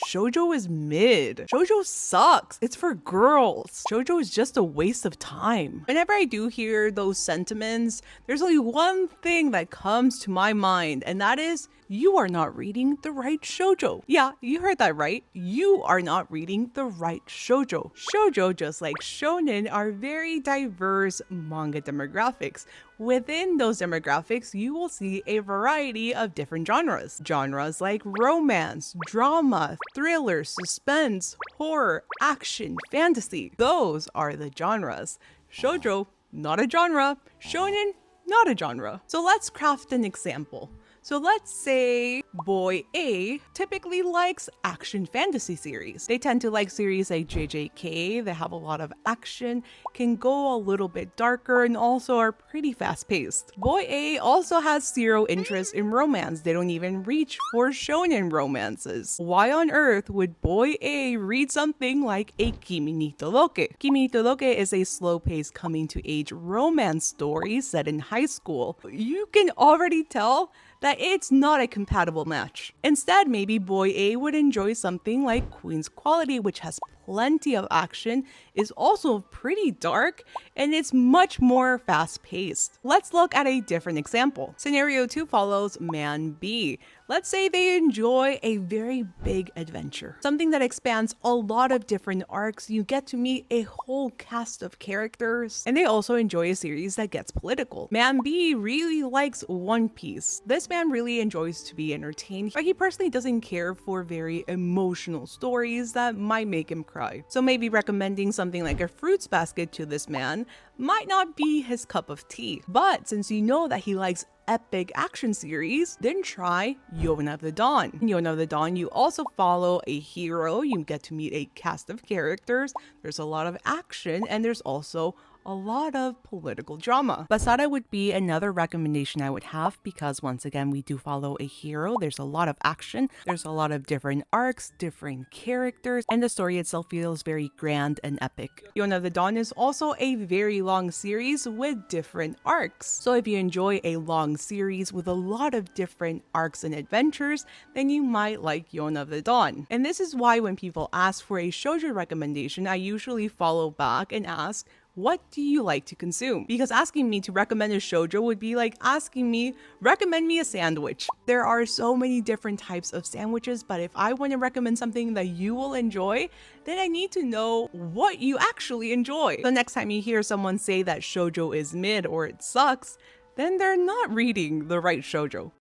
Shoujo is mid. Shoujo sucks. It's for girls. Shoujo is just a waste of time. Whenever I do hear those sentiments, there's only one thing that comes to my mind, and that is you are not reading the right shoujo. Yeah, you heard that right. You are not reading the right shoujo. Shoujo, just like shonen, are very diverse manga demographics. Within those demographics, you will see a variety of different genres. Genres like romance, drama, thriller, suspense, horror, action, fantasy. Those are the genres. Shoujo, not a genre. Shonen, not a genre. So let's craft an example. So let's say boy A typically likes action fantasy series. They tend to like series like JJK, they have a lot of action, can go a little bit darker, and also are pretty fast paced. Boy A also has zero interest in romance. They don't even reach for shonen romances. Why on earth would boy A read something like a Kimi ni Toloke? Kimi ni Toloke is a slow-paced coming-to-age romance story set in high school. You can already tell that it's not a compatible match. Instead, maybe boy A would enjoy something like Queen's Quality, which has plenty of action, is also pretty dark, and it's much more fast-paced. Let's look at a different example. Scenario 2 follows man B. Let's say they enjoy a very big adventure, something that expands a lot of different arcs. You get to meet a whole cast of characters, and they also enjoy a series that gets political. Man B really likes One Piece. This man really enjoys to be entertained, but he personally doesn't care for very emotional stories that might make him cry. So maybe recommending something like a Fruits Basket to this man might not be his cup of tea. But since you know that he likes epic action series, then try Yona of the Dawn. In Yona of the Dawn, you also follow a hero, you get to meet a cast of characters, there's a lot of action, and there's also a lot of political drama. Basara would be another recommendation I would have because once again, we do follow a hero. There's a lot of action. There's a lot of different arcs, different characters, and the story itself feels very grand and epic. Yona of the Dawn is also a very long series with different arcs. So if you enjoy a long series with a lot of different arcs and adventures, then you might like Yona of the Dawn. And this is why when people ask for a shoujo recommendation, I usually follow back and ask, what do you like to consume? Because asking me to recommend a shoujo would be like asking me, recommend me a sandwich. There are so many different types of sandwiches, but if I want to recommend something that you will enjoy, then I need to know what you actually enjoy. So next time you hear someone say that shoujo is mid or it sucks, then they're not reading the right shoujo.